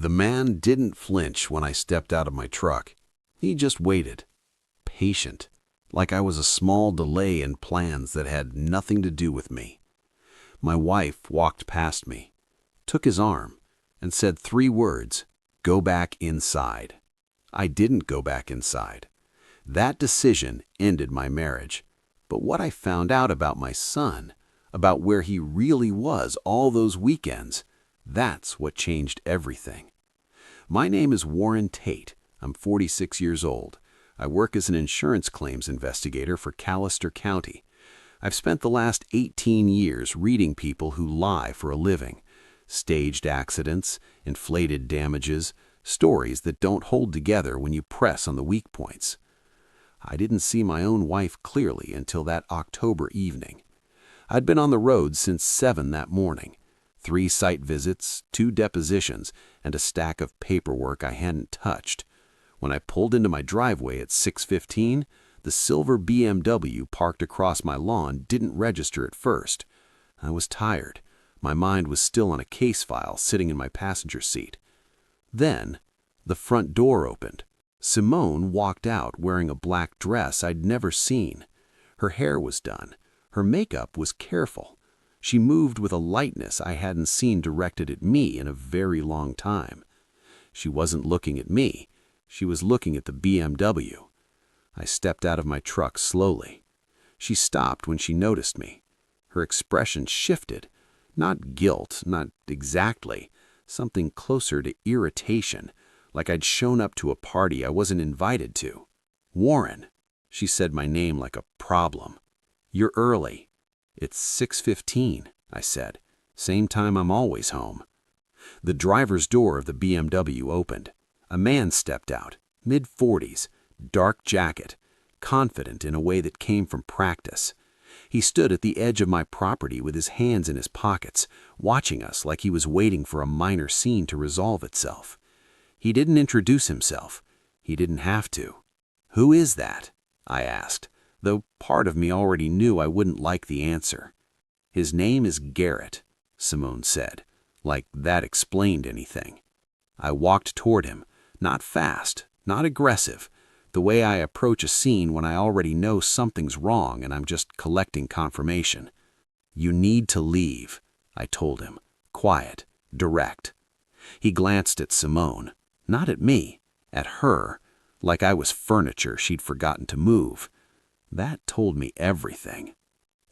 The man didn't flinch when I stepped out of my truck. He just waited, patient, like I was a small delay in plans that had nothing to do with me. My wife walked past me, took his arm, and said 3 words, "Go back inside." I didn't go back inside. That decision ended my marriage. But what I found out about my son, about where he really was all those weekends, that's what changed everything. My name is Warren Tate. I'm 46 years old. I work as an insurance claims investigator for Callister County. I've spent the last 18 years reading people who lie for a living. Staged accidents, inflated damages, stories that don't hold together when you press on the weak points. I didn't see my own wife clearly until that October evening. I'd been on the road since 7 that morning. 3 site visits, 2 depositions, and a stack of paperwork I hadn't touched. When I pulled into my driveway at 6:15, the silver BMW parked across my lawn didn't register at first. I was tired. My mind was still on a case file sitting in my passenger seat. Then, the front door opened. Simone walked out wearing a black dress I'd never seen. Her hair was done. Her makeup was careful. She moved with a lightness I hadn't seen directed at me in a very long time. She wasn't looking at me. She was looking at the BMW. I stepped out of my truck slowly. She stopped when she noticed me. Her expression shifted. Not guilt, not exactly. Something closer to irritation, like I'd shown up to a party I wasn't invited to. "Warren," she said my name like a problem. "You're early." "It's 6:15, I said. "Same time I'm always home." The driver's door of the BMW opened. A man stepped out, mid-40s, dark jacket, confident in a way that came from practice. He stood at the edge of my property with his hands in his pockets, watching us like he was waiting for a minor scene to resolve itself. He didn't introduce himself. He didn't have to. "Who is that?" I asked, though part of me already knew I wouldn't like the answer. "His name is Garrett," Simone said, like that explained anything. I walked toward him, not fast, not aggressive, the way I approach a scene when I already know something's wrong and I'm just collecting confirmation. "You need to leave," I told him, quiet, direct. He glanced at Simone, not at me, at her, like I was furniture she'd forgotten to move. That told me everything.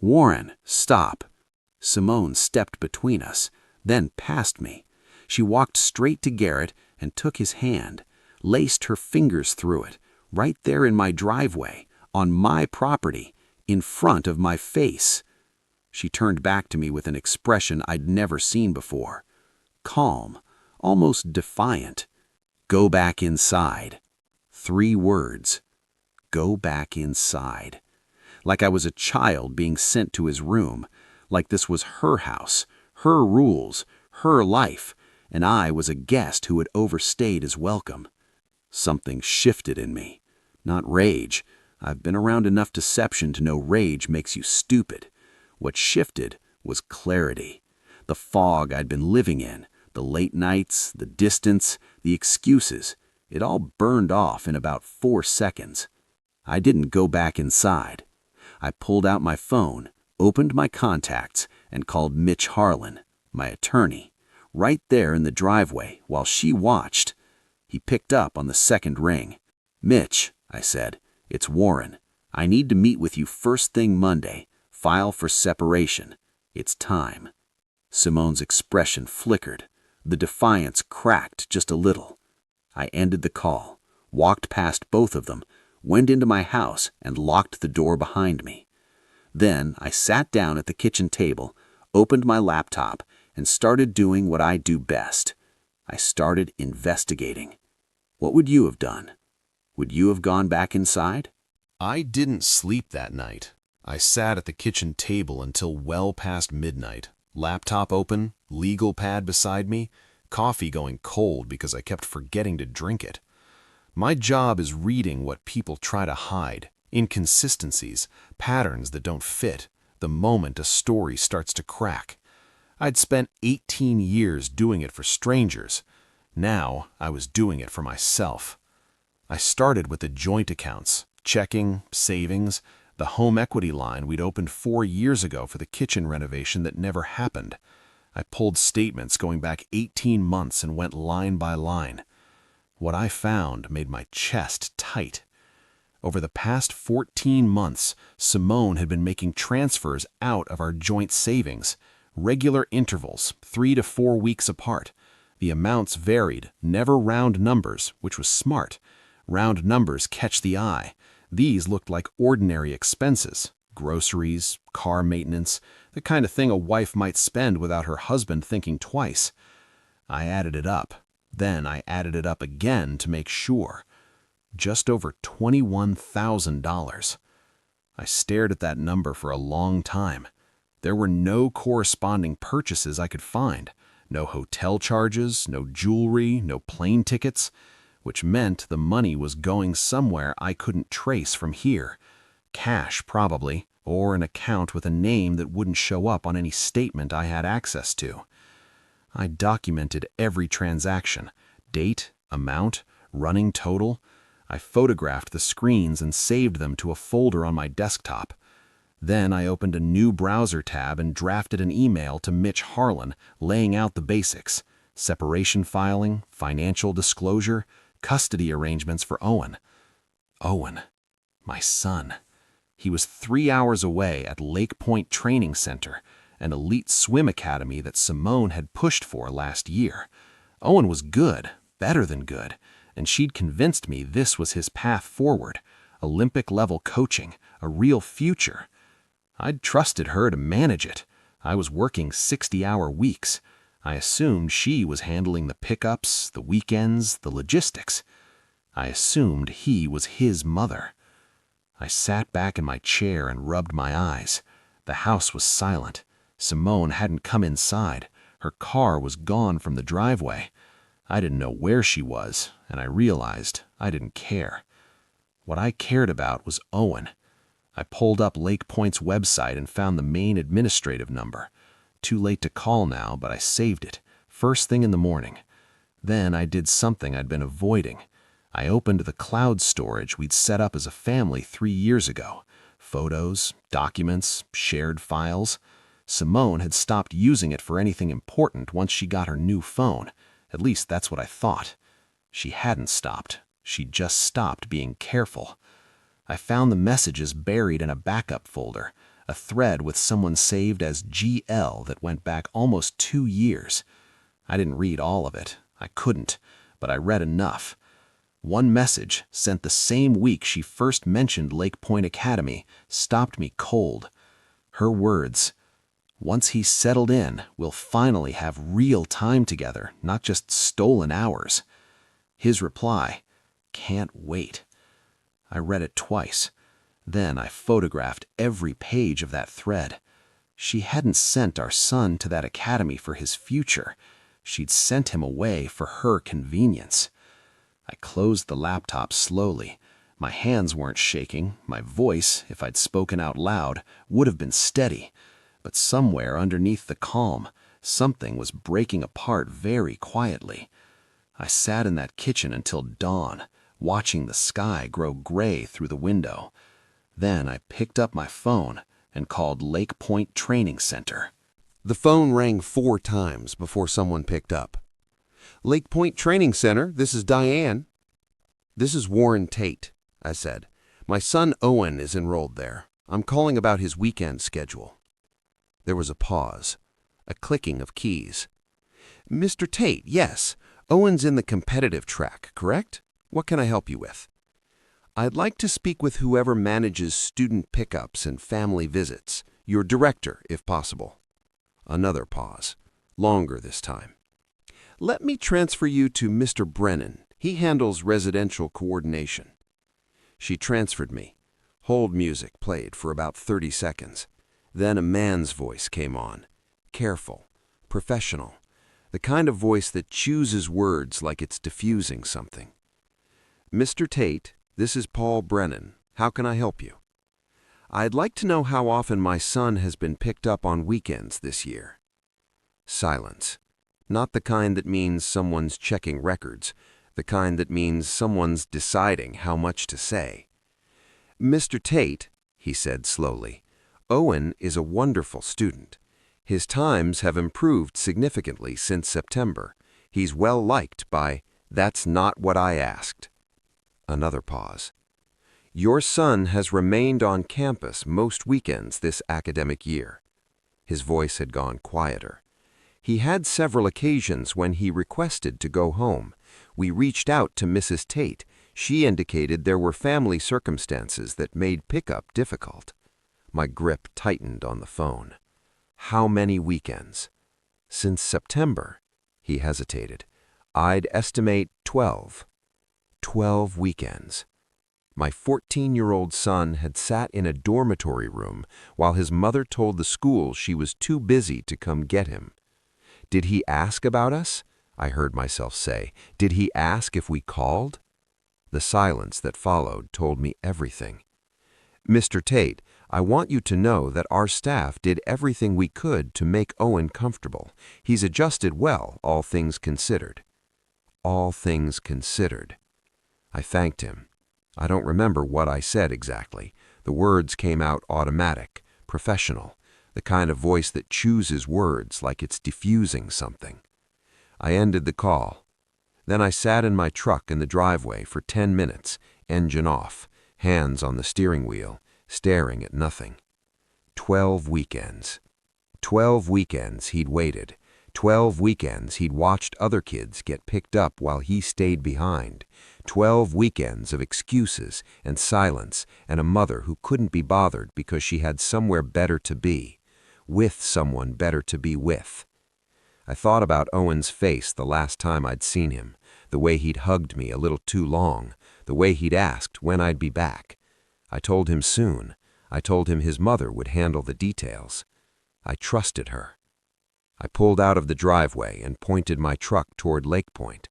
"Warren, stop." Simone stepped between us, then past me. She walked straight to Garrett and took his hand, laced her fingers through it, right there in my driveway, on my property, in front of my face. She turned back to me with an expression I'd never seen before. Calm, almost defiant. "Go back inside." 3 words. Go back inside. Like I was a child being sent to his room, like this was her house, her rules, her life, and I was a guest who had overstayed his welcome. Something shifted in me. Not rage. I've been around enough deception to know rage makes you stupid. What shifted was clarity. The fog I'd been living in, the late nights, the distance, the excuses, it all burned off in about 4 seconds. I didn't go back inside. I pulled out my phone, opened my contacts, and called Mitch Harlan, my attorney, right there in the driveway while she watched. He picked up on the second ring. "Mitch," I said, "it's Warren. I need to meet with you first thing Monday. File for separation. It's time." Simone's expression flickered. The defiance cracked just a little. I ended the call, walked past both of them, went into my house, and locked the door behind me. Then I sat down at the kitchen table, opened my laptop, and started doing what I do best. I started investigating. What would you have done? Would you have gone back inside? I didn't sleep that night. I sat at the kitchen table until well past midnight, laptop open, legal pad beside me, coffee going cold because I kept forgetting to drink it. My job is reading what people try to hide, inconsistencies, patterns that don't fit, the moment a story starts to crack. I'd spent 18 years doing it for strangers. Now I was doing it for myself. I started with the joint accounts, checking, savings, the home equity line we'd opened 4 years ago for the kitchen renovation that never happened. I pulled statements going back 18 months and went line by line. What I found made my chest tight. Over the past 14 months, Simone had been making transfers out of our joint savings, regular intervals, 3 to 4 weeks apart. The amounts varied, never round numbers, which was smart. Round numbers catch the eye. These looked like ordinary expenses, groceries, car maintenance, the kind of thing a wife might spend without her husband thinking twice. I added it up. Then I added it up again to make sure. Just over $21,000. I stared at that number for a long time. There were no corresponding purchases I could find. No hotel charges, no jewelry, no plane tickets, which meant the money was going somewhere I couldn't trace from here. Cash, probably, or an account with a name that wouldn't show up on any statement I had access to. I documented every transaction, date, amount, running total. I photographed the screens and saved them to a folder on my desktop. Then I opened a new browser tab and drafted an email to Mitch Harlan laying out the basics: separation filing, financial disclosure, custody arrangements for Owen. Owen, my son. He was 3 hours away at Lake Point Training Center, an elite swim academy that Simone had pushed for last year. Owen was good, better than good, and she'd convinced me this was his path forward: Olympic-level coaching, a real future. I'd trusted her to manage it. I was working 60-hour weeks. I assumed she was handling the pickups, the weekends, the logistics. I assumed he was his mother. I sat back in my chair and rubbed my eyes. The house was silent. Simone hadn't come inside. Her car was gone from the driveway. I didn't know where she was, and I realized I didn't care. What I cared about was Owen. I pulled up Lake Point's website and found the main administrative number. Too late to call now, but I saved it, first thing in the morning. Then I did something I'd been avoiding. I opened the cloud storage we'd set up as a family 3 years ago. Photos, documents, shared files. Simone had stopped using it for anything important once she got her new phone. At least that's what I thought. She hadn't stopped. She'd just stopped being careful. I found the messages buried in a backup folder, a thread with someone saved as GL that went back almost 2 years. I didn't read all of it. I couldn't, but I read enough. One message, sent the same week she first mentioned Lake Point Academy, stopped me cold. Her words: "Once he's settled in, we'll finally have real time together, not just stolen hours." His reply: "Can't wait." I read it twice. Then I photographed every page of that thread. She hadn't sent our son to that academy for his future. She'd sent him away for her convenience. I closed the laptop slowly. My hands weren't shaking. My voice, if I'd spoken out loud, would have been steady. But somewhere underneath the calm, something was breaking apart very quietly. I sat in that kitchen until dawn, watching the sky grow gray through the window. Then I picked up my phone and called Lake Point Training Center. The phone rang 4 times before someone picked up. "Lake Point Training Center, this is Diane." "This is Warren Tate," I said. "My son Owen is enrolled there. I'm calling about his weekend schedule." There was a pause, a clicking of keys. "Mr. Tate, yes. Owen's in the competitive track, correct? What can I help you with?" "I'd like to speak with whoever manages student pickups and family visits. Your director, if possible." Another pause, longer this time. "Let me transfer you to Mr. Brennan. He handles residential coordination." She transferred me. Hold music played for about 30 seconds. Then a man's voice came on. Careful, professional, the kind of voice that chooses words like it's diffusing something. "Mr. Tate, this is Paul Brennan. How can I help you?" "I'd like to know how often my son has been picked up on weekends this year." Silence. Not the kind that means someone's checking records, the kind that means someone's deciding how much to say. "Mr. Tate," he said slowly, "Owen is a wonderful student. His times have improved significantly since September. He's well liked by—" "That's not what I asked." Another pause. "Your son has remained on campus most weekends this academic year." His voice had gone quieter. "He had several occasions when he requested to go home. We reached out to Mrs. Tate. She indicated there were family circumstances that made pickup difficult." My grip tightened on the phone. "How many weekends?" "Since September." He hesitated. "I'd estimate 12. 12 weekends." My 14-year-old son had sat in a dormitory room while his mother told the school she was too busy to come get him. "Did he ask about us?" I heard myself say. "Did he ask if we called?" The silence that followed told me everything. "Mr. Tate, I want you to know that our staff did everything we could to make Owen comfortable. He's adjusted well, all things considered." All things considered. I thanked him. I don't remember what I said exactly. The words came out automatic, professional, the kind of voice that chooses words like it's diffusing something. I ended the call. Then I sat in my truck in the driveway for 10 minutes, engine off, hands on the steering wheel, staring at nothing. 12 weekends. 12 weekends he'd waited. 12 weekends he'd watched other kids get picked up while he stayed behind. 12 weekends of excuses and silence and a mother who couldn't be bothered because she had somewhere better to be, with someone better to be with. I thought about Owen's face the last time I'd seen him, the way he'd hugged me a little too long, the way he'd asked when I'd be back. I told him soon. I told him his mother would handle the details. I trusted her. I pulled out of the driveway and pointed my truck toward Lake Point.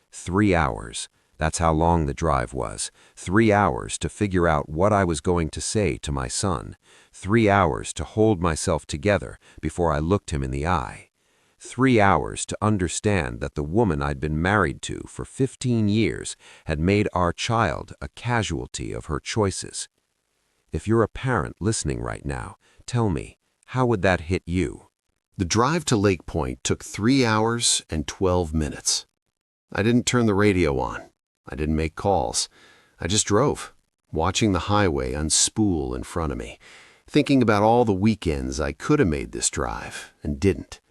3 hours. That's how long the drive was. 3 hours to figure out what I was going to say to my son. 3 hours to hold myself together before I looked him in the eye. 3 hours to understand that the woman I'd been married to for 15 years had made our child a casualty of her choices. If you're a parent listening right now, tell me, how would that hit you? The drive to Lake Point took 3 hours and 12 minutes. I didn't turn the radio on. I didn't make calls. I just drove, watching the highway unspool in front of me, thinking about all the weekends I could have made this drive and didn't.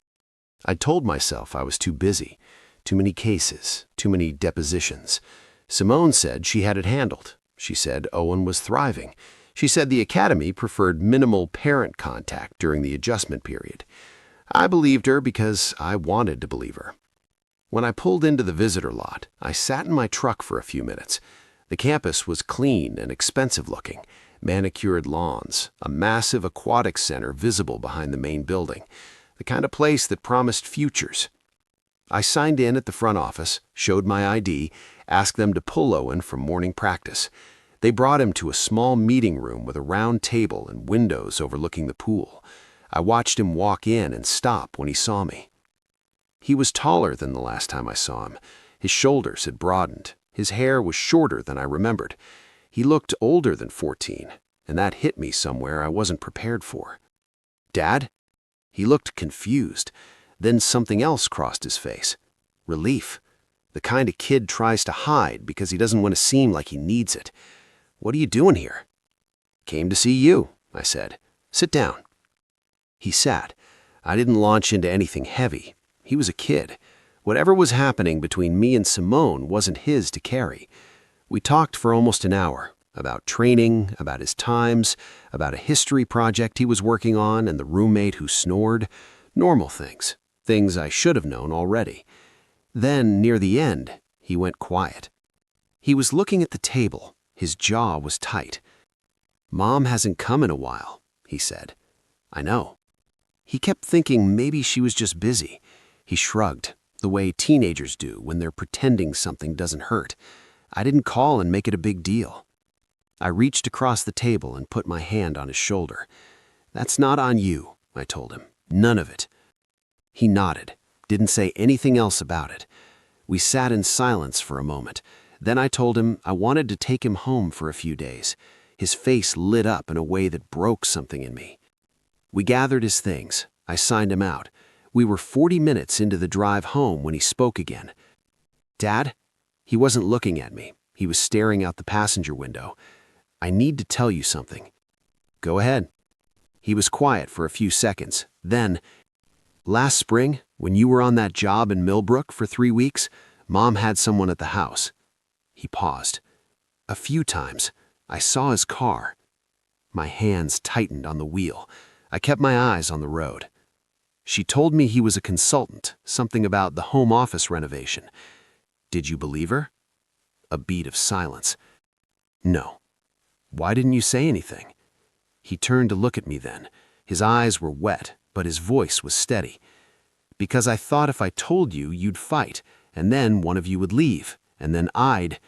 I told myself I was too busy, too many cases, too many depositions. Simone said she had it handled. She said Owen was thriving. She said the academy preferred minimal parent contact during the adjustment period. I believed her because I wanted to believe her. When I pulled into the visitor lot, I sat in my truck for a few minutes. The campus was clean and expensive looking, manicured lawns, a massive aquatic center visible behind the main building, the kind of place that promised futures. I signed in at the front office, showed my ID, asked them to pull Owen from morning practice. They brought him to a small meeting room with a round table and windows overlooking the pool. I watched him walk in and stop when he saw me. He was taller than the last time I saw him. His shoulders had broadened. His hair was shorter than I remembered. He looked older than 14, and that hit me somewhere I wasn't prepared for. "Dad?" He looked confused. Then something else crossed his face. Relief. The kind a kid tries to hide because he doesn't want to seem like he needs it. "What are you doing here?" "Came to see you," I said. "Sit down." He sat. I didn't launch into anything heavy. He was a kid. Whatever was happening between me and Simone wasn't his to carry. We talked for almost an hour, about training, about his times, about a history project he was working on and the roommate who snored. Normal things. Things I should have known already. Then, near the end, he went quiet. He was looking at the table. His jaw was tight. "Mom hasn't come in a while," he said. "I know." He kept thinking maybe she was just busy. He shrugged, the way teenagers do when they're pretending something doesn't hurt. I didn't call and make it a big deal. I reached across the table and put my hand on his shoulder. "That's not on you," I told him. "None of it." He nodded, Didn't say anything else about it. We sat in silence for a moment. Then I told him I wanted to take him home for a few days. His face lit up in a way that broke something in me. We gathered his things. I signed him out. We were 40 minutes into the drive home when he spoke again. "Dad?" He wasn't looking at me. He was staring out the passenger window. "I need to tell you something." "Go ahead." He was quiet for a few seconds. Then, "Last spring, when you were on that job in Millbrook for 3 weeks, Mom had someone at the house." He paused. "A few times, I saw his car." My hands tightened on the wheel. I kept my eyes on the road. "She told me he was a consultant, something about the home office renovation. Did you believe her?" A beat of silence. "No." "Why didn't you say anything?" He turned to look at me then. His eyes were wet, but his voice was steady. "Because I thought if I told you, you'd fight, and then one of you would leave, and then I'd—"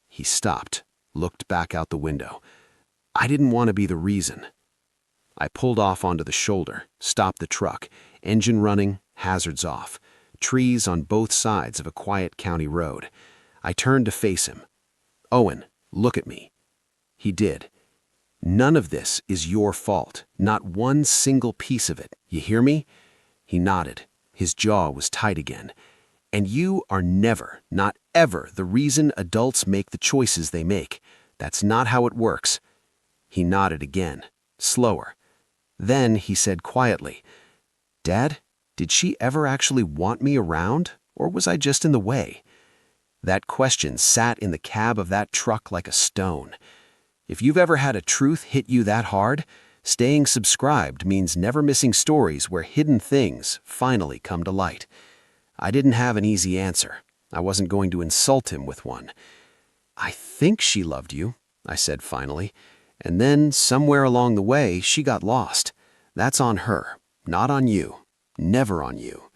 He stopped, looked back out the window. "I didn't want to be the reason." I pulled off onto the shoulder, stopped the truck, engine running, hazards off, trees on both sides of a quiet county road. I turned to face him. "Owen, look at me." He did. "None of this is your fault, not one single piece of it. You hear me?" He nodded. His jaw was tight again. "And you are never, not ever, the reason adults make the choices they make. That's not how it works." He nodded again, slower. Then he said quietly, "Dad, did she ever actually want me around, or was I just in the way?" That question sat in the cab of that truck like a stone. If you've ever had a truth hit you that hard, staying subscribed means never missing stories where hidden things finally come to light. I didn't have an easy answer. I wasn't going to insult him with one. "I think she loved you," I said finally. "And then, somewhere along the way, she got lost. That's on her, not on you. Never on you."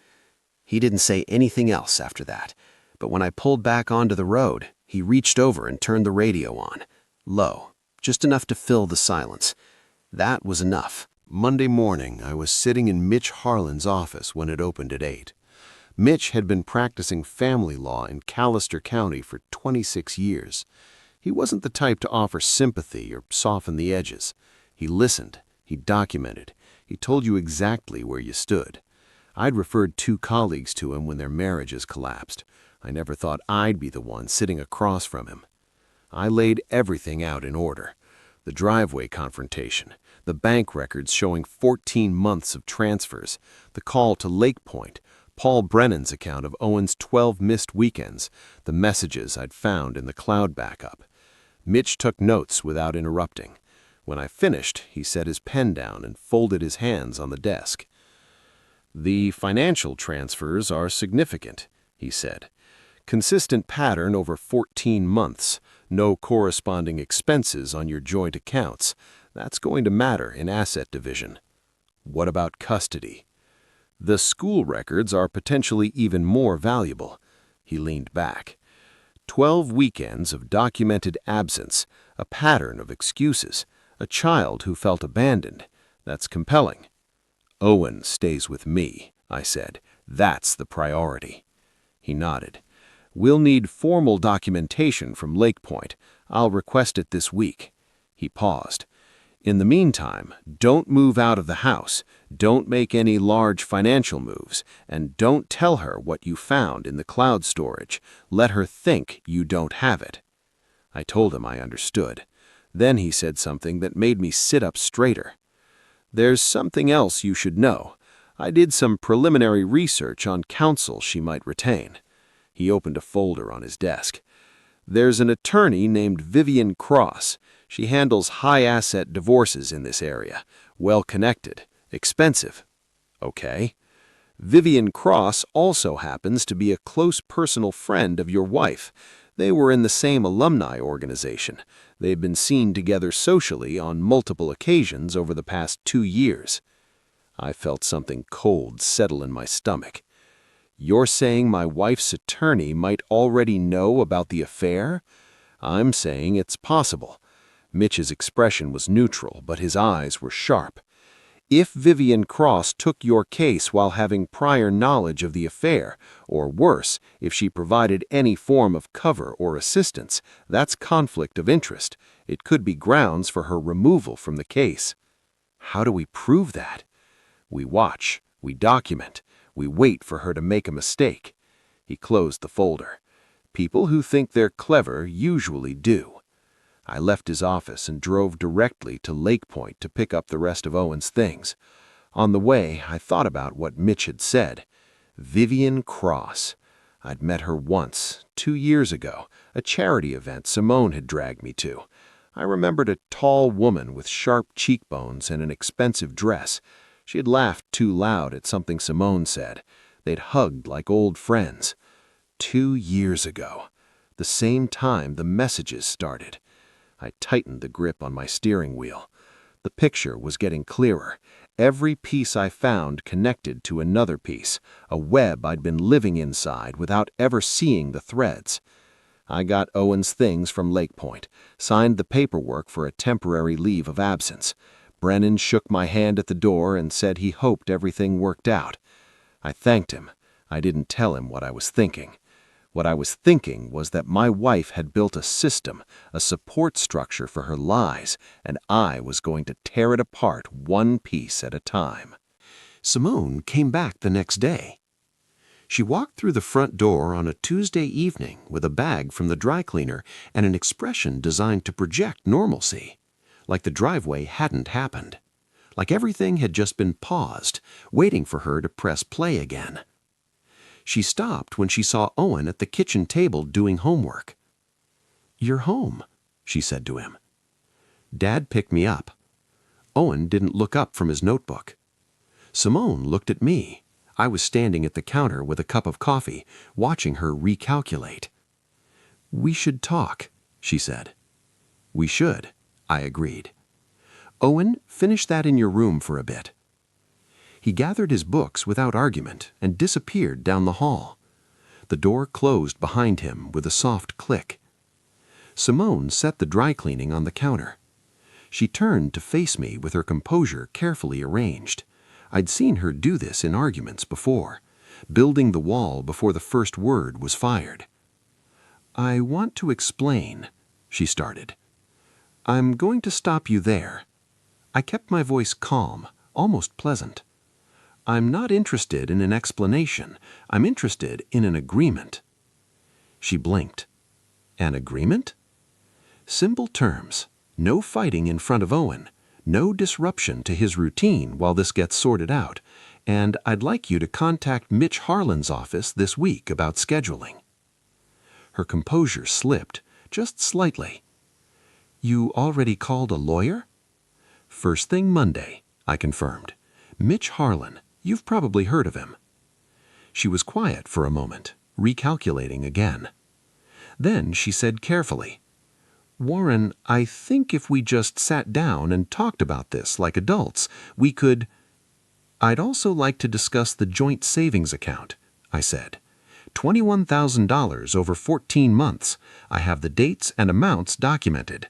He didn't say anything else after that, but when I pulled back onto the road, he reached over and turned the radio on. Low, just enough to fill the silence. That was enough. Monday morning, I was sitting in Mitch Harlan's office when it opened at 8. Mitch had been practicing family law in Callister County for 26 years. He wasn't the type to offer sympathy or soften the edges. He listened, he documented, he told you exactly where you stood. I'd referred 2 colleagues to him when their marriages collapsed. I never thought I'd be the one sitting across from him. I laid everything out in order. The driveway confrontation, the bank records showing 14 months of transfers, the call to Lake Point, Paul Brennan's account of Owen's 12 missed weekends, the messages I'd found in the cloud backup. Mitch took notes without interrupting. When I finished, he set his pen down and folded his hands on the desk. "The financial transfers are significant," he said. "Consistent pattern over 14 months. No corresponding expenses on your joint accounts. That's going to matter in asset division." "What about custody?" "The school records are potentially even more valuable." He leaned back. 12 weekends of documented absence, a pattern of excuses, a child who felt abandoned. That's compelling. "Owen stays with me," I said. "That's the priority." He nodded. "We'll need formal documentation from Lake Point. I'll request it this week." He paused. "In the meantime, don't move out of the house, don't make any large financial moves, and don't tell her what you found in the cloud storage. Let her think you don't have it." I told him I understood. Then he said something that made me sit up straighter. "There's something else you should know. I did some preliminary research on counsel she might retain." He opened a folder on his desk. "There's an attorney named Vivian Cross. She handles high-asset divorces in this area. Well-connected. Expensive." "Okay." "Vivian Cross also happens to be a close personal friend of your wife. They were in the same alumni organization. They've been seen together socially on multiple occasions over the past 2 years." I felt something cold settle in my stomach. "You're saying my wife's attorney might already know about the affair?" "I'm saying it's possible." Mitch's expression was neutral, but his eyes were sharp. If Vivian Cross took your case while having prior knowledge of the affair, or worse, if she provided any form of cover or assistance, that's conflict of interest. It could be grounds for her removal from the case. How do we prove that? We watch, we document, we wait for her to make a mistake. He closed the folder. People who think they're clever usually do. I left his office and drove directly to Lake Point to pick up the rest of Owen's things. On the way, I thought about what Mitch had said. Vivian Cross. I'd met her once, 2 years ago, a charity event Simone had dragged me to. I remembered a tall woman with sharp cheekbones and an expensive dress. She had laughed too loud at something Simone said. They'd hugged like old friends. 2 years ago. The same time the messages started. I tightened the grip on my steering wheel. The picture was getting clearer. Every piece I found connected to another piece, a web I'd been living inside without ever seeing the threads. I got Owen's things from Lake Point, signed the paperwork for a temporary leave of absence. Brennan shook my hand at the door and said he hoped everything worked out. I thanked him. I didn't tell him what I was thinking. What I was thinking was that my wife had built a system, a support structure for her lies, and I was going to tear it apart one piece at a time. Simone came back the next day. She walked through the front door on a Tuesday evening with a bag from the dry cleaner and an expression designed to project normalcy, like the driveway hadn't happened, like everything had just been paused, waiting for her to press play again. She stopped when she saw Owen at the kitchen table doing homework. "You're home," she said to him. "Dad picked me up." Owen didn't look up from his notebook. Simone looked at me. I was standing at the counter with a cup of coffee, watching her recalculate. "We should talk," she said. "We should," I agreed. "Owen, finish that in your room for a bit." He gathered his books without argument and disappeared down the hall. The door closed behind him with a soft click. Simone set the dry cleaning on the counter. She turned to face me with her composure carefully arranged. I'd seen her do this in arguments before, building the wall before the first word was fired. "I want to explain," she started. "I'm going to stop you there." I kept my voice calm, almost pleasant. "I'm not interested in an explanation. I'm interested in an agreement." She blinked. "An agreement?" "Simple terms. No fighting in front of Owen. No disruption to his routine while this gets sorted out. And I'd like you to contact Mitch Harlan's office this week about scheduling." Her composure slipped, just slightly. "You already called a lawyer?" "First thing Monday," I confirmed. "Mitch Harlan. You've probably heard of him." She was quiet for a moment, recalculating again. Then she said carefully, "Warren, I think if we just sat down and talked about this like adults, we could—" "I'd also like to discuss the joint savings account," I said. $21,000 over 14 months. I have the dates and amounts documented."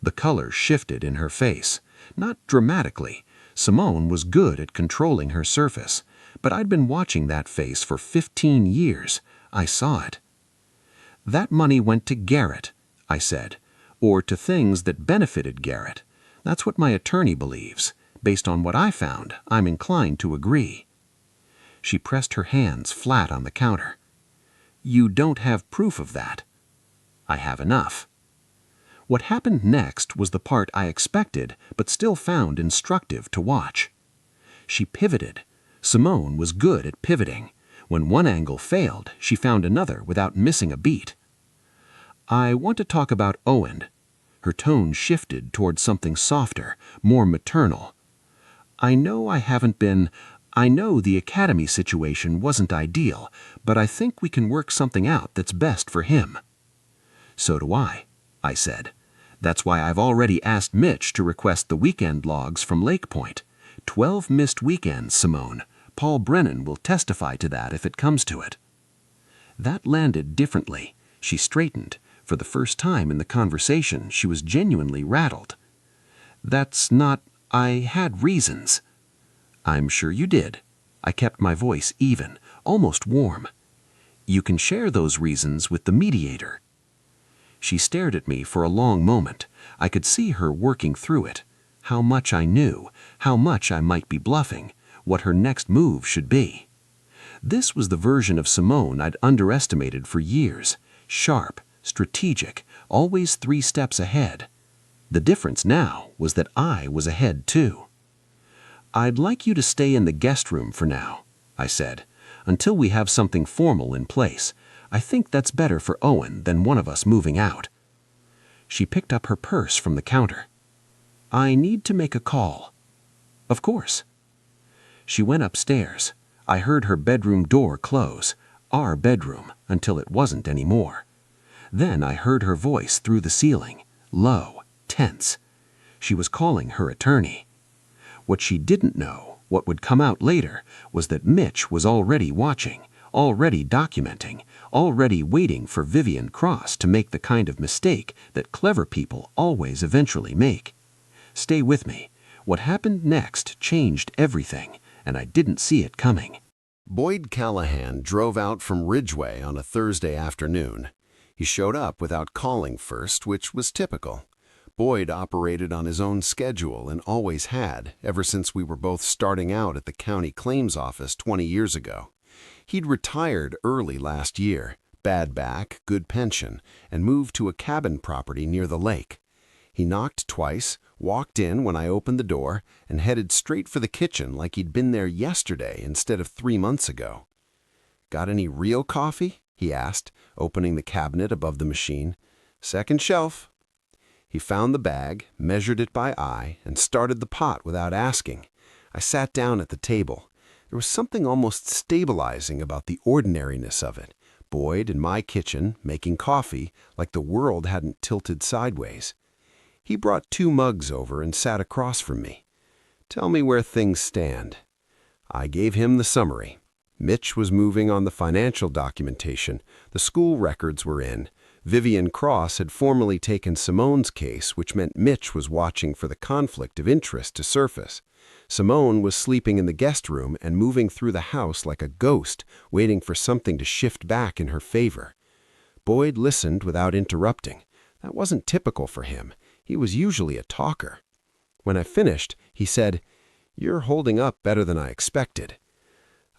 The color shifted in her face, not dramatically. Simone was good at controlling her surface, but I'd been watching that face for 15 years. I saw it. "That money went to Garrett," I said, "or to things that benefited Garrett. That's what my attorney believes. Based on what I found, I'm inclined to agree." She pressed her hands flat on the counter. "You don't have proof of that." "I have enough." What happened next was the part I expected, but still found instructive to watch. She pivoted. Simone was good at pivoting. When one angle failed, she found another without missing a beat. "I want to talk about Owen." Her tone shifted toward something softer, more maternal. I know the academy situation wasn't ideal, but I think we can work something out that's best for him." "So do I said. "That's why I've already asked Mitch to request the weekend logs from Lake Point. 12 missed weekends, Simone. Paul Brennan will testify to that if it comes to it." That landed differently. She straightened. For the first time in the conversation, she was genuinely rattled. "That's not—" I had reasons. I'm sure you did. I kept my voice even, almost warm. You can share those reasons with the mediator. She stared at me for a long moment. I could see her working through it. How much I knew, how much I might be bluffing, what her next move should be. This was the version of Simone I'd underestimated for years. Sharp, strategic, always 3 steps ahead. The difference now was that I was ahead too. I'd like you to stay in the guest room for now, I said, until we have something formal in place. I think that's better for Owen than one of us moving out. She picked up her purse from the counter. I need to make a call. Of course. She went upstairs. I heard her bedroom door close, our bedroom, until it wasn't anymore. Then I heard her voice through the ceiling, low, tense. She was calling her attorney. What she didn't know, what would come out later, was that Mitch was already watching, already documenting, already waiting for Vivian Cross to make the kind of mistake that clever people always eventually make. Stay with me. What happened next changed everything, and I didn't see it coming. Boyd Callahan drove out from Ridgeway on a Thursday afternoon. He showed up without calling first, which was typical. Boyd operated on his own schedule and always had, ever since we were both starting out at the county claims office 20 years ago. He'd retired early last year, bad back, good pension, and moved to a cabin property near the lake. He knocked twice, walked in when I opened the door, and headed straight for the kitchen like he'd been there yesterday instead of 3 months ago. "Got any real coffee?" he asked, opening the cabinet above the machine. "Second shelf." He found the bag, measured it by eye, and started the pot without asking. I sat down at the table. There was something almost stabilizing about the ordinariness of it. Boyd in my kitchen, making coffee, like the world hadn't tilted sideways. He brought 2 mugs over and sat across from me. "Tell me where things stand." I gave him the summary. Mitch was moving on the financial documentation. The school records were in. Vivian Cross had formally taken Simone's case, which meant Mitch was watching for the conflict of interest to surface. Simone was sleeping in the guest room and moving through the house like a ghost, waiting for something to shift back in her favor. Boyd listened without interrupting. That wasn't typical for him. He was usually a talker. When I finished, he said, "You're holding up better than I expected."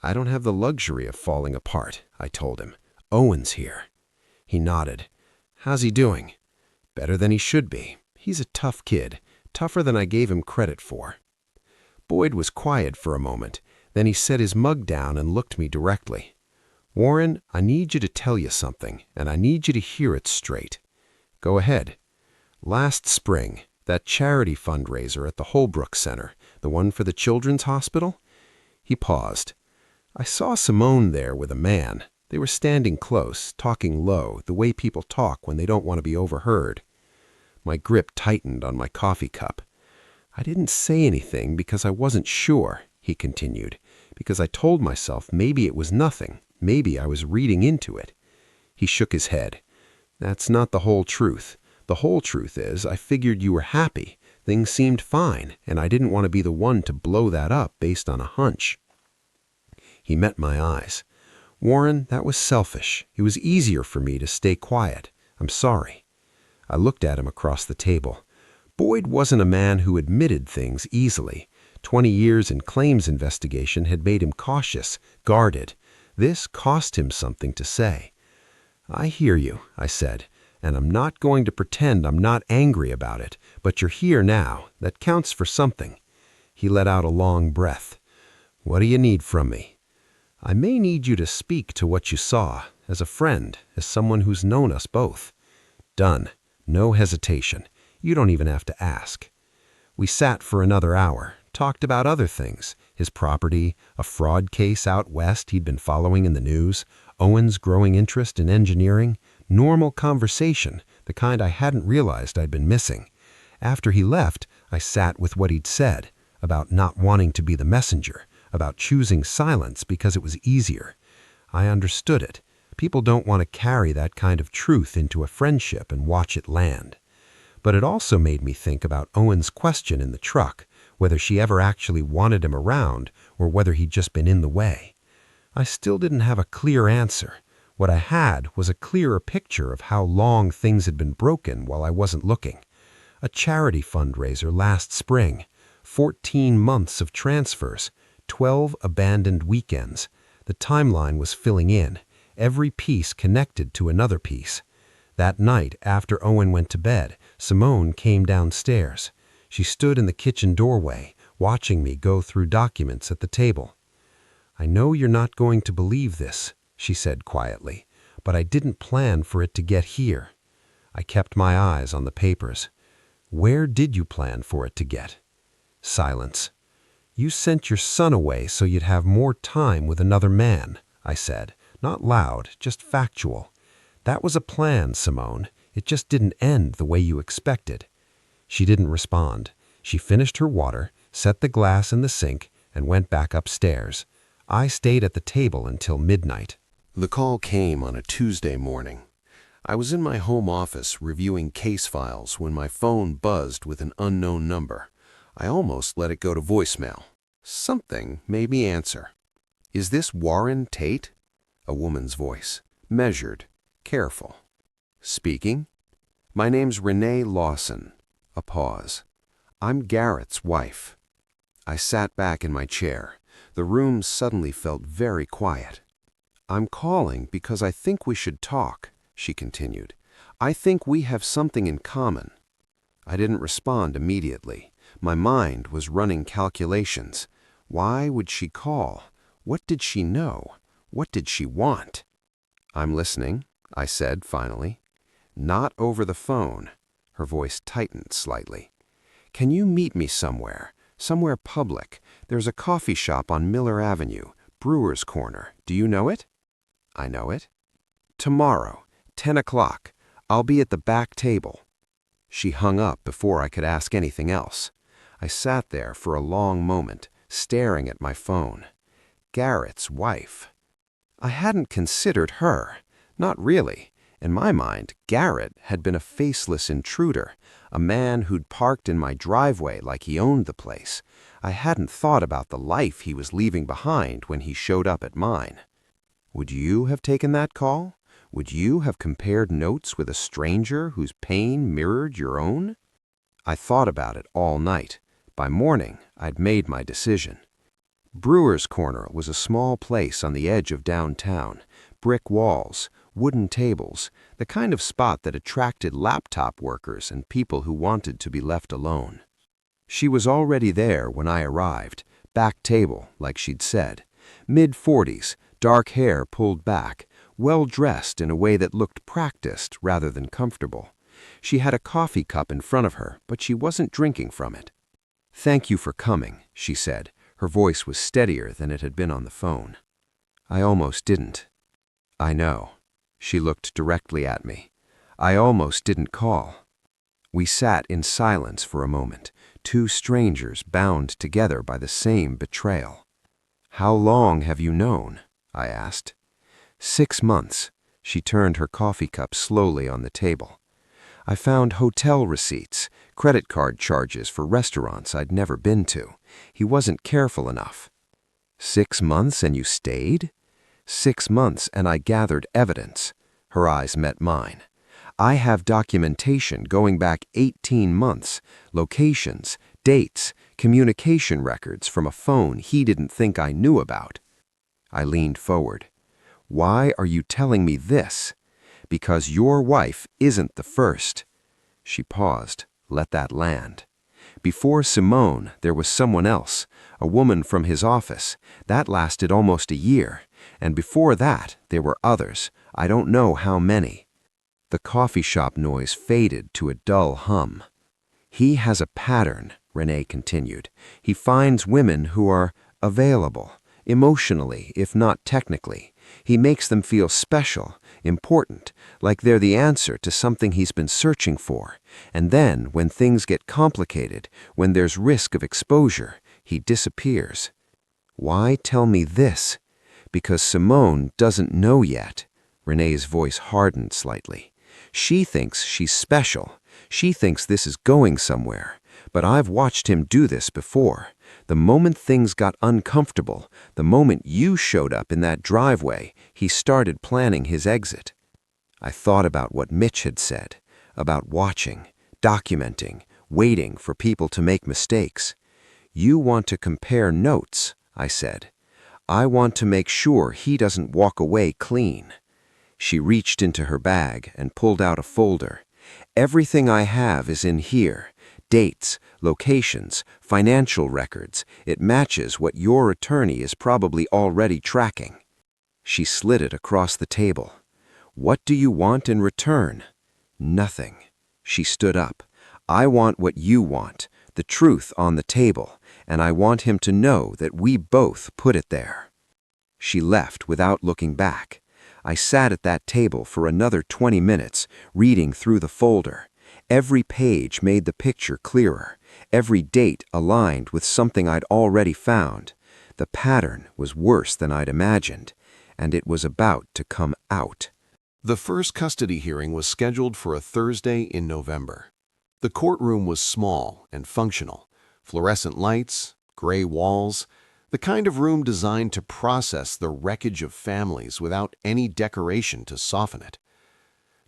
"I don't have the luxury of falling apart," I told him. "Owen's here." He nodded. "How's he doing?" "Better than he should be. He's a tough kid, tougher than I gave him credit for." Boyd was quiet for a moment. Then he set his mug down and looked me directly. "Warren, I need you to tell you something, and I need you to hear it straight." "Go ahead." "Last spring, that charity fundraiser at the Holbrook Center, the one for the Children's Hospital?" He paused. "I saw Simone there with a man. They were standing close, talking low, the way people talk when they don't want to be overheard." My grip tightened on my coffee cup. "I didn't say anything because I wasn't sure," he continued, "because I told myself maybe it was nothing, maybe I was reading into it." He shook his head. "That's not the whole truth. The whole truth is I figured you were happy. Things seemed fine, and I didn't want to be the one to blow that up based on a hunch." He met my eyes. "Warren, that was selfish. It was easier for me to stay quiet. I'm sorry." I looked at him across the table. Boyd wasn't a man who admitted things easily. 20 years in claims investigation had made him cautious, guarded. This cost him something to say. "I hear you," I said, "and I'm not going to pretend I'm not angry about it, but you're here now. That counts for something." He let out a long breath. "What do you need from me?" "I may need you to speak to what you saw, as a friend, as someone who's known us both." "Done. No hesitation. You don't even have to ask." We sat for another hour, talked about other things, his property, a fraud case out west he'd been following in the news, Owen's growing interest in engineering, normal conversation, the kind I hadn't realized I'd been missing. After he left, I sat with what he'd said, about not wanting to be the messenger, about choosing silence because it was easier. I understood it. People don't want to carry that kind of truth into a friendship and watch it land. But it also made me think about Owen's question in the truck. whether she ever actually wanted him around or whether he'd just been in the way. I still didn't have a clear answer. What I had was a clearer picture of how long things had been broken while I wasn't looking. A charity fundraiser last spring, 14 months of transfers, 12 abandoned weekends. The timeline was filling in, every piece connected to another piece. That night, after Owen went to bed, Simone came downstairs. She stood in the kitchen doorway, watching me go through documents at the table. "I know you're not going to believe this," she said quietly, "but I didn't plan for it to get here." I kept my eyes on the papers. "Where did you plan for it to get?" Silence. "You sent your son away so you'd have more time with another man," I said, not loud, just factual. "That was a plan, Simone. It just didn't end the way you expected." She didn't respond. She finished her water, set the glass in the sink, and went back upstairs. I stayed at the table until midnight. The call came on a Tuesday morning. I was in my home office reviewing case files when my phone buzzed with an unknown number. I almost let it go to voicemail. Something made me answer. "Is this Warren Tate?" A woman's voice, measured, careful. "Speaking." "My name's Renee Lawson." A pause. "I'm Garrett's wife." I sat back in my chair. The room suddenly felt very quiet. "I'm calling because I think we should talk," she continued. "I think we have something in common." I didn't respond immediately. My mind was running calculations. Why would she call? What did she know? What did she want? "I'm listening," I said finally. "Not over the phone." Her voice tightened slightly. "Can you meet me somewhere? Somewhere public. There's a coffee shop on Miller Avenue, Brewer's Corner. Do you know it?" "I know it." "Tomorrow, 10 o'clock. I'll be at the back table." She hung up before I could ask anything else. I sat there for a long moment, staring at my phone. Garrett's wife. I hadn't considered her. Not really. In my mind, Garrett had been a faceless intruder, a man who'd parked in my driveway like he owned the place. I hadn't thought about the life he was leaving behind when he showed up at mine. Would you have taken that call? Would you have compared notes with a stranger whose pain mirrored your own? I thought about it all night. By morning, I'd made my decision. Brewer's Corner was a small place on the edge of downtown. Brick walls, wooden tables, the kind of spot that attracted laptop workers and people who wanted to be left alone. She was already there when I arrived, back table, like she'd said. Mid-40s, dark hair pulled back, well-dressed in a way that looked practiced rather than comfortable. She had a coffee cup in front of her, but she wasn't drinking from it. "Thank you for coming," she said. Her voice was steadier than it had been on the phone. I almost didn't. "I know." She looked directly at me. "I almost didn't call." We sat in silence for a moment, two strangers bound together by the same betrayal. "How long have you known?" I asked. 6 months. She turned her coffee cup slowly on the table. "I found hotel receipts, credit card charges for restaurants I'd never been to. He wasn't careful enough." 6 months and you stayed?" 6 months and I gathered evidence. Her eyes met mine. "I have documentation going back 18 months, locations, dates, communication records from a phone he didn't think I knew about." I leaned forward. "Why are you telling me this?" "Because your wife isn't the first." She paused, let that land. "Before Simone, there was someone else, a woman from his office. That lasted almost a year. And before that, there were others. I don't know how many." The coffee shop noise faded to a dull hum. "He has a pattern," Renee continued. "He finds women who are available, emotionally, if not technically. He makes them feel special, important, like they're the answer to something he's been searching for. And then, when things get complicated, when there's risk of exposure, he disappears." "Why tell me this?" "Because Simone doesn't know yet." Renee's voice hardened slightly. "She thinks she's special. She thinks this is going somewhere. But I've watched him do this before. The moment things got uncomfortable, the moment you showed up in that driveway, he started planning his exit. I thought about what Mitch had said, about watching, documenting, waiting for people to make mistakes. You want to compare notes, I said. I want to make sure he doesn't walk away clean. She reached into her bag and pulled out a folder. Everything I have is in here. Dates, locations, financial records. It matches what your attorney is probably already tracking. She slid it across the table. What do you want in return? Nothing. She stood up. I want what you want, the truth on the table, and I want him to know that we both put it there. She left without looking back. I sat at that table for another 20 minutes, reading through the folder. Every page made the picture clearer. Every date aligned with something I'd already found. The pattern was worse than I'd imagined, and it was about to come out. The first custody hearing was scheduled for a Thursday in November. The courtroom was small and functional. Fluorescent lights, gray walls, the kind of room designed to process the wreckage of families without any decoration to soften it.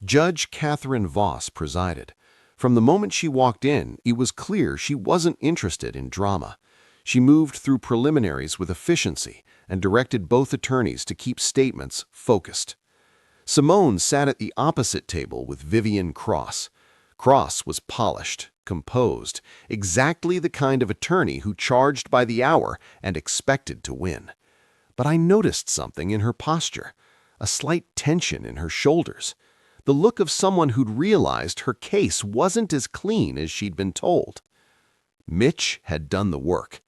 Judge Catherine Voss presided. From the moment she walked in, it was clear she wasn't interested in drama. She moved through preliminaries with efficiency and directed both attorneys to keep statements focused. Simone sat at the opposite table with Vivian Cross. Cross was polished, composed, exactly the kind of attorney who charged by the hour and expected to win. But I noticed something in her posture, a slight tension in her shoulders, the look of someone who'd realized her case wasn't as clean as she'd been told. Mitch had done the work.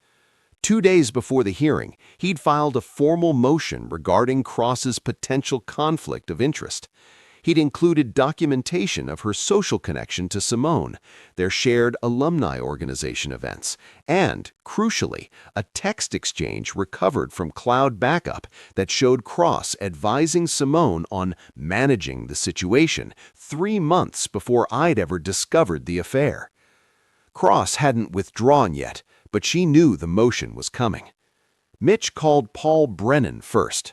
2 days before the hearing, he'd filed a formal motion regarding Cross's potential conflict of interest. He'd included documentation of her social connection to Simone, their shared alumni organization events, and, crucially, a text exchange recovered from cloud backup that showed Cross advising Simone on managing the situation 3 months before I'd ever discovered the affair. Cross hadn't withdrawn yet, but she knew the motion was coming. Mitch called Paul Brennan first.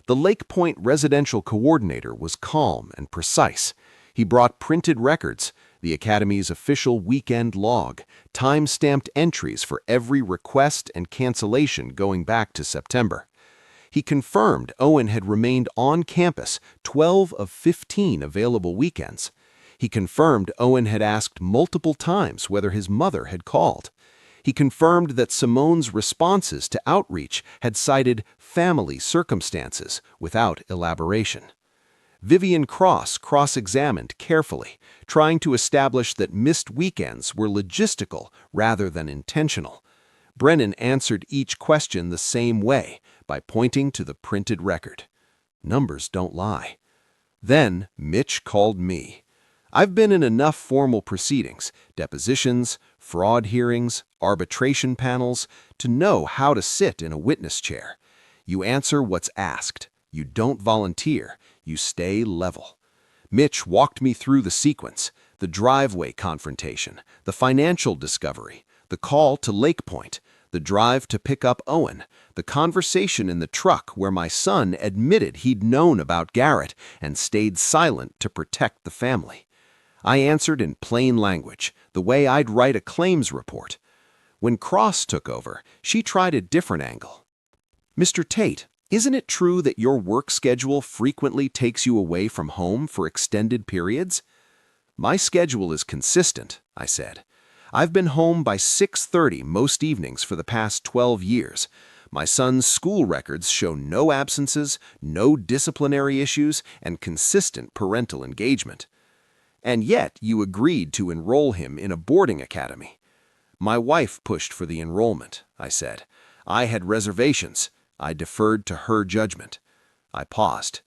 The Lake Point residential coordinator was calm and precise. He brought printed records, the Academy's official weekend log, time-stamped entries for every request and cancellation going back to September. He confirmed Owen had remained on campus 12 of 15 available weekends. He confirmed Owen had asked multiple times whether his mother had called. He confirmed that Simone's responses to outreach had cited family circumstances without elaboration. Vivian Cross cross-examined carefully, trying to establish that missed weekends were logistical rather than intentional. Brennan answered each question the same way, by pointing to the printed record. Numbers don't lie. Then Mitch called me. I've been in enough formal proceedings, depositions, fraud hearings, arbitration panels, to know how to sit in a witness chair. You answer what's asked. You don't volunteer. You stay level. Mitch walked me through the sequence, the driveway confrontation, the financial discovery, the call to Lake Point, the drive to pick up Owen, the conversation in the truck where my son admitted he'd known about Garrett and stayed silent to protect the family. I answered in plain language, the way I'd write a claims report. When Cross took over, she tried a different angle. Mr. Tate, isn't it true that your work schedule frequently takes you away from home for extended periods? My schedule is consistent, I said. I've been home by 6:30 most evenings for the past 12 years. My son's school records show no absences, no disciplinary issues, and consistent parental engagement. And yet you agreed to enroll him in a boarding academy. My wife pushed for the enrollment, I said. I had reservations. I deferred to her judgment. I paused.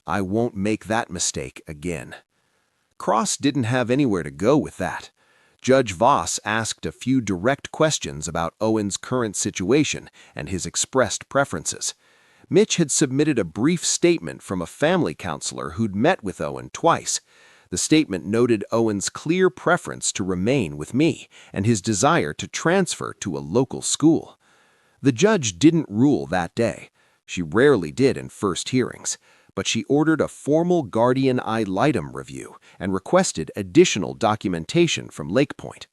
I won't make that mistake again. Cross didn't have anywhere to go with that. Judge Voss asked a few direct questions about Owen's current situation and his expressed preferences. Mitch had submitted a brief statement from a family counselor who'd met with Owen twice. The statement noted Owen's clear preference to remain with me and his desire to transfer to a local school. The judge didn't rule that day. She rarely did in first hearings, but she ordered a formal guardian ad litem review and requested additional documentation from Lake Point.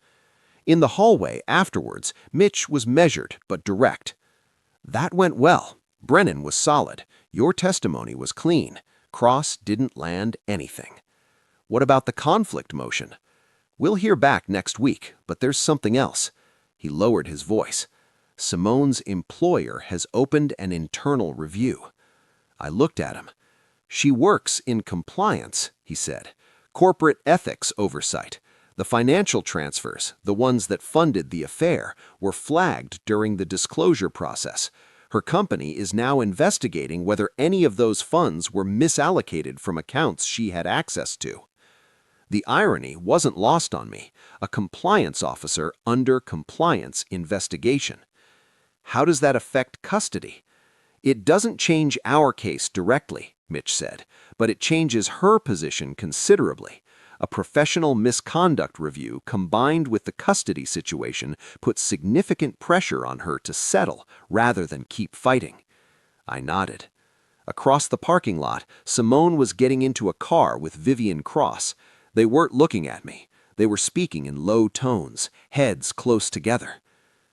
In the hallway afterwards, Mitch was measured but direct. "That went well. Brennan was solid. Your testimony was clean. Cross didn't land anything." "What about the conflict motion?" "We'll hear back next week, but there's something else." He lowered his voice. "Simone's employer has opened an internal review." I looked at him. "She works in compliance," he said. "Corporate ethics oversight. The financial transfers, the ones that funded the affair, were flagged during the disclosure process. Her company is now investigating whether any of those funds were misallocated from accounts she had access to." The irony wasn't lost on me. A compliance officer under compliance investigation. "How does that affect custody?" "It doesn't change our case directly," Mitch said, "but it changes her position considerably. A professional misconduct review combined with the custody situation puts significant pressure on her to settle rather than keep fighting." I nodded. Across the parking lot, Simone was getting into a car with Vivian Cross. They weren't looking at me. They were speaking in low tones, heads close together.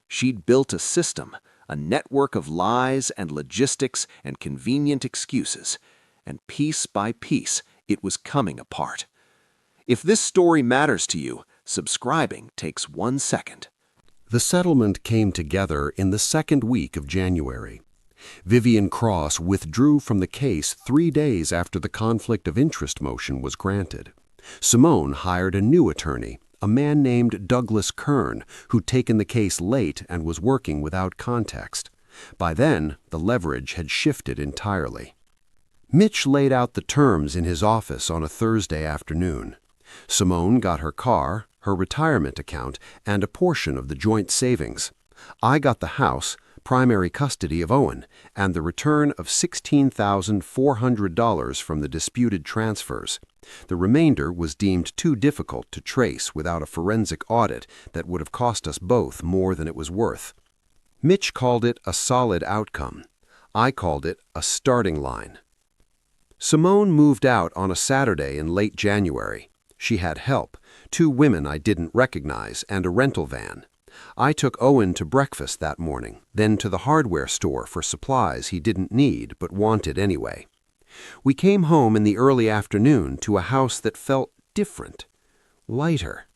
She'd built a system, a network of lies and logistics and convenient excuses, and piece by piece, it was coming apart. If this story matters to you, subscribing takes 1 second. The settlement came together in the second week of January. Vivian Cross withdrew from the case 3 days after the conflict of interest motion was granted. Simone hired a new attorney, a man named Douglas Kern, who'd taken the case late and was working without context. By then, the leverage had shifted entirely. Mitch laid out the terms in his office on a Thursday afternoon. Simone got her car, her retirement account, and a portion of the joint savings. I got the house, primary custody of Owen, and the return of $16,400 from the disputed transfers. The remainder was deemed too difficult to trace without a forensic audit that would have cost us both more than it was worth. Mitch called it a solid outcome. I called it a starting line. Simone moved out on a Saturday in late January. She had help, 2 women I didn't recognize, and a rental van. I took Owen to breakfast that morning, then to the hardware store for supplies he didn't need but wanted anyway. We came home in the early afternoon to a house that felt different, lighter.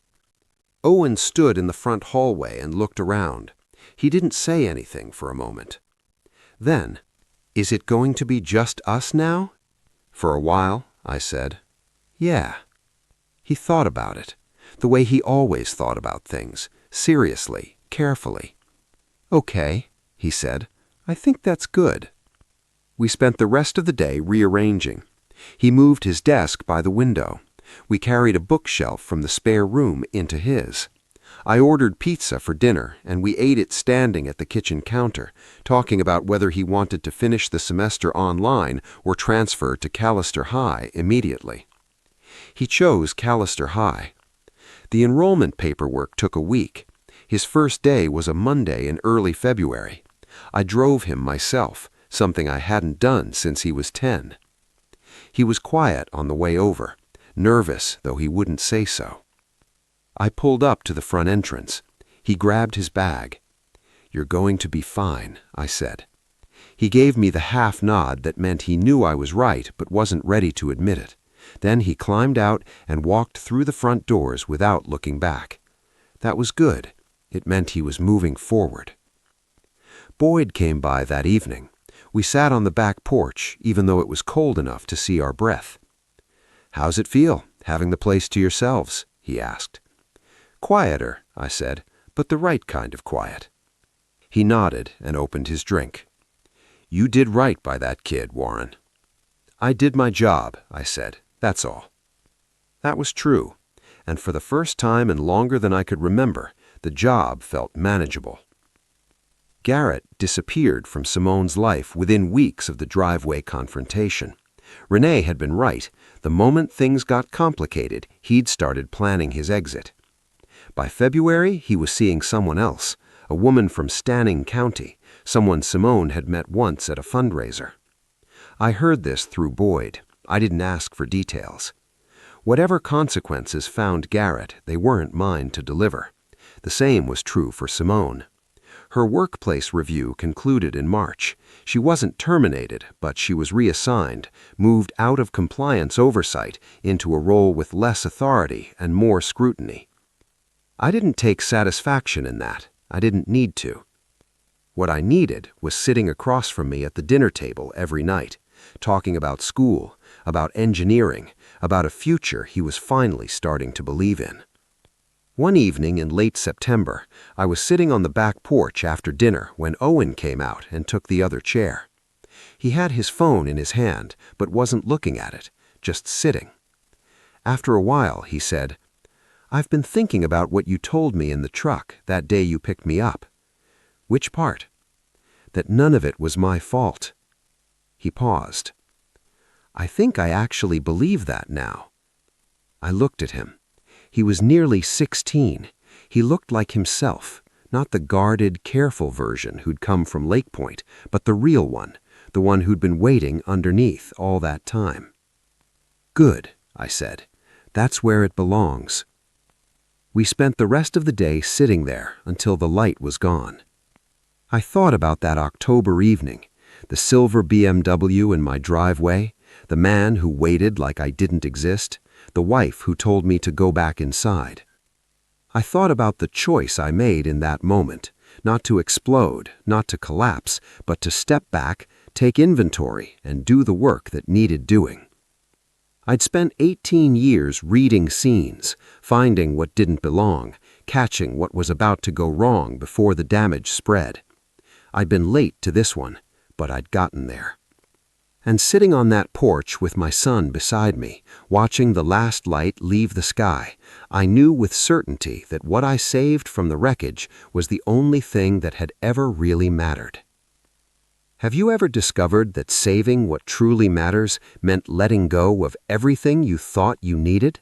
Owen stood in the front hallway and looked around. He didn't say anything for a moment. Then, "Is it going to be just us now?" "For a while," I said. "Yeah." He thought about it, the way he always thought about things, seriously, carefully. "Okay," he said. "I think that's good." We spent the rest of the day rearranging. He moved his desk by the window. We carried a bookshelf from the spare room into his. I ordered pizza for dinner, and we ate it standing at the kitchen counter, talking about whether he wanted to finish the semester online or transfer to Callister High immediately. He chose Callister High. The enrollment paperwork took a week. His first day was a Monday in early February. I drove him myself, something I hadn't done since he was 10. He was quiet on the way over, nervous though he wouldn't say so. I pulled up to the front entrance. He grabbed his bag. "You're going to be fine," I said. He gave me the half nod that meant he knew I was right but wasn't ready to admit it. Then he climbed out and walked through the front doors without looking back. That was good. It meant he was moving forward. Boyd came by that evening. We sat on the back porch, even though it was cold enough to see our breath. "How's it feel, having the place to yourselves?" he asked. "Quieter," I said, "but the right kind of quiet." He nodded and opened his drink. "You did right by that kid, Warren." "I did my job," I said. "That's all." That was true, and for the first time in longer than I could remember, the job felt manageable. Garrett disappeared from Simone's life within weeks of the driveway confrontation. Renee had been right. The moment things got complicated, he'd started planning his exit. By February, he was seeing someone else, a woman from Stanning County, someone Simone had met once at a fundraiser. I heard this through Boyd. I didn't ask for details. Whatever consequences found Garrett, they weren't mine to deliver. The same was true for Simone. Her workplace review concluded in March. She wasn't terminated, but she was reassigned, moved out of compliance oversight into a role with less authority and more scrutiny. I didn't take satisfaction in that. I didn't need to. What I needed was sitting across from me at the dinner table every night, talking about school, about engineering, about a future he was finally starting to believe in. One evening in late September, I was sitting on the back porch after dinner when Owen came out and took the other chair. He had his phone in his hand, but wasn't looking at it, just sitting. After a while, he said, "I've been thinking about what you told me in the truck that day you picked me up." "Which part?" "That none of it was my fault." He paused. "I think I actually believe that now." I looked at him. He was nearly 16. He looked like himself, not the guarded, careful version who'd come from Lake Point, but the real one, the one who'd been waiting underneath all that time. "Good," I said. "That's where it belongs." We spent the rest of the day sitting there until the light was gone. I thought about that October evening, the silver BMW in my driveway, the man who waited like I didn't exist, the wife who told me to go back inside. I thought about the choice I made in that moment, not to explode, not to collapse, but to step back, take inventory, and do the work that needed doing. I'd spent 18 years reading scenes, finding what didn't belong, catching what was about to go wrong before the damage spread. I'd been late to this one, but I'd gotten there. And sitting on that porch with my son beside me, watching the last light leave the sky, I knew with certainty that what I saved from the wreckage was the only thing that had ever really mattered. Have you ever discovered that saving what truly matters meant letting go of everything you thought you needed?